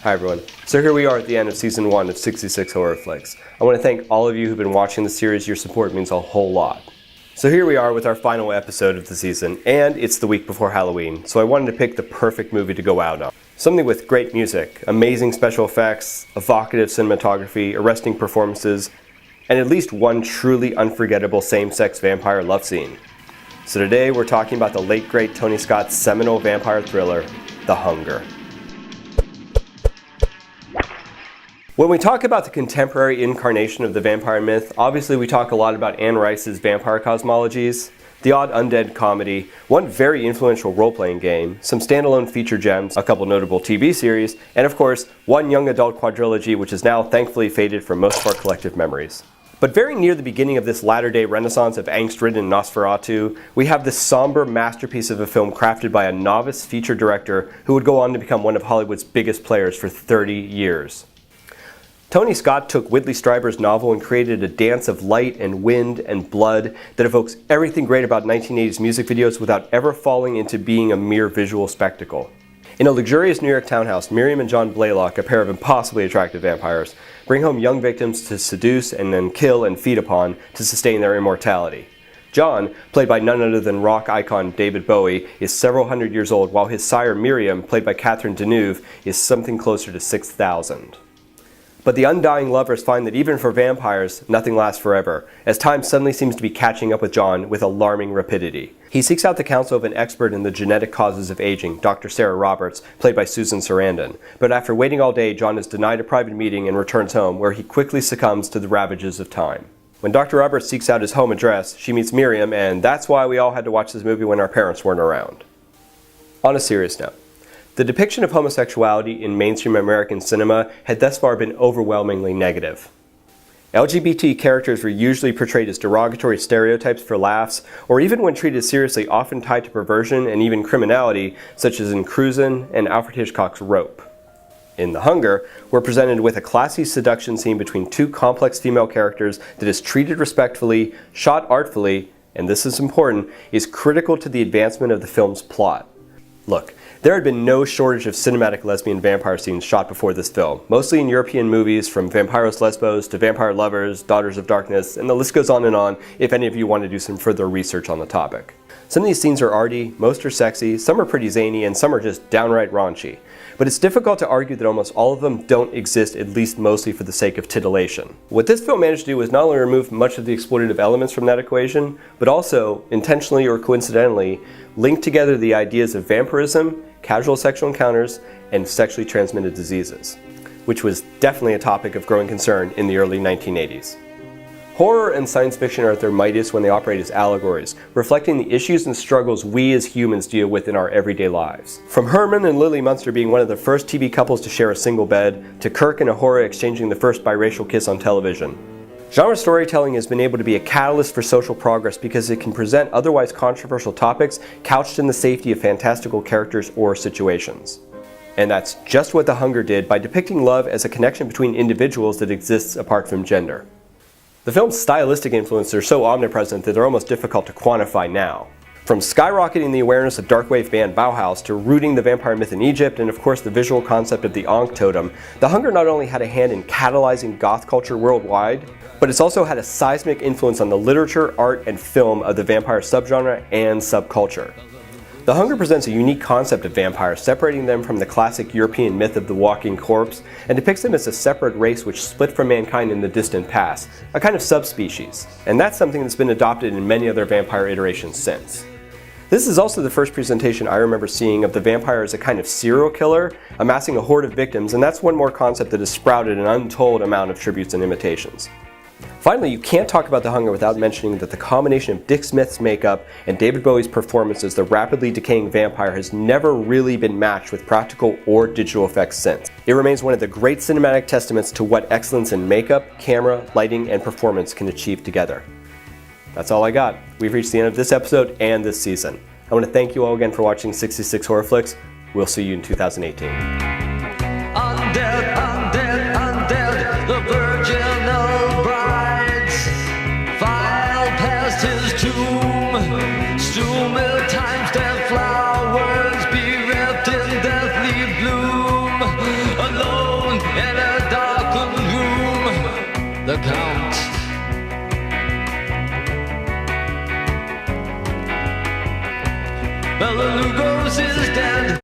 Hi everyone. So here we are at the end of Season 1 of 66 Horror Flix. I want to thank all of you who've been watching the series. Your support means a whole lot. So here we are with our final episode of the season, and it's the week before Halloween, so I wanted to pick the perfect movie to go out on. Something with great music, amazing special effects, evocative cinematography, arresting performances, and at least one truly unforgettable same-sex vampire love scene. So today we're talking about the late great Tony Scott's seminal vampire thriller, The Hunger. When we talk about the contemporary incarnation of the vampire myth, obviously we talk a lot about Anne Rice's vampire cosmologies, the odd undead comedy, one very influential role-playing game, some standalone feature gems, a couple notable TV series, and of course, one young adult quadrilogy which is now thankfully faded from most of our collective memories. But very near the beginning of this latter-day renaissance of angst-ridden Nosferatu, we have this somber masterpiece of a film crafted by a novice feature director who would go on to become one of Hollywood's biggest players for 30 years. Tony Scott took Whitley Strieber's novel and created a dance of light and wind and blood that evokes everything great about 1980s music videos without ever falling into being a mere visual spectacle. In a luxurious New York townhouse, Miriam and John Blaylock, a pair of impossibly attractive vampires, bring home young victims to seduce and then kill and feed upon to sustain their immortality. John, played by none other than rock icon David Bowie, is several hundred years old, while his sire Miriam, played by Catherine Deneuve, is something closer to 6,000. But the undying lovers find that even for vampires, nothing lasts forever, as time suddenly seems to be catching up with John with alarming rapidity. He seeks out the counsel of an expert in the genetic causes of aging, Dr. Sarah Roberts, played by Susan Sarandon. But after waiting all day, John is denied a private meeting and returns home, where he quickly succumbs to the ravages of time. When Dr. Roberts seeks out his home address, she meets Miriam, and that's why we all had to watch this movie when our parents weren't around. On a serious note, the depiction of homosexuality in mainstream American cinema had thus far been overwhelmingly negative. LGBT characters were usually portrayed as derogatory stereotypes for laughs, or even when treated seriously, often tied to perversion and even criminality, such as in Cruisin' and Alfred Hitchcock's Rope. In The Hunger, we're presented with a classy seduction scene between two complex female characters that is treated respectfully, shot artfully, and this is important, is critical to the advancement of the film's plot. Look, there had been no shortage of cinematic lesbian vampire scenes shot before this film, mostly in European movies from Vampiros Lesbos to Vampire Lovers, Daughters of Darkness, and the list goes on if any of you want to do some further research on the topic. Some of these scenes are arty, most are sexy, some are pretty zany, and some are just downright raunchy. But it's difficult to argue that almost all of them don't exist, at least mostly for the sake of titillation. What this film managed to do was not only remove much of the exploitative elements from that equation, but also, intentionally or coincidentally, link together the ideas of vampirism, casual sexual encounters, and sexually transmitted diseases, which was definitely a topic of growing concern in the early 1980s. Horror and science fiction are at their mightiest when they operate as allegories, reflecting the issues and struggles we as humans deal with in our everyday lives. From Herman and Lily Munster being one of the first TV couples to share a single bed, to Kirk and Ahura exchanging the first biracial kiss on television. Genre storytelling has been able to be a catalyst for social progress because it can present otherwise controversial topics couched in the safety of fantastical characters or situations. And that's just what The Hunger did by depicting love as a connection between individuals that exists apart from gender. The film's stylistic influences are so omnipresent that they're almost difficult to quantify now. From skyrocketing the awareness of darkwave band Bauhaus to rooting the vampire myth in Egypt and of course the visual concept of the Ankh totem, The Hunger not only had a hand in catalyzing goth culture worldwide, but it's also had a seismic influence on the literature, art, and film of the vampire subgenre and subculture. The Hunger presents a unique concept of vampires, separating them from the classic European myth of the walking corpse, and depicts them as a separate race which split from mankind in the distant past, a kind of subspecies, and that's something that's been adopted in many other vampire iterations since. This is also the first presentation I remember seeing of the vampire as a kind of serial killer, amassing a horde of victims, and that's one more concept that has sprouted an untold amount of tributes and imitations. Finally, you can't talk about The Hunger without mentioning that the combination of Dick Smith's makeup and David Bowie's performance as the rapidly decaying vampire has never really been matched with practical or digital effects since. It remains one of the great cinematic testaments to what excellence in makeup, camera, lighting, and performance can achieve together. That's all I got. We've reached the end of this episode and this season. I want to thank you all again for watching 66 Horror Flix. We'll see you in 2018. Undead, undead, undead, the virginal brides file past his tomb, still many times their flowers bereft in deathly bloom. Alone in a darkened room. The Count. Bela Lugos is dead.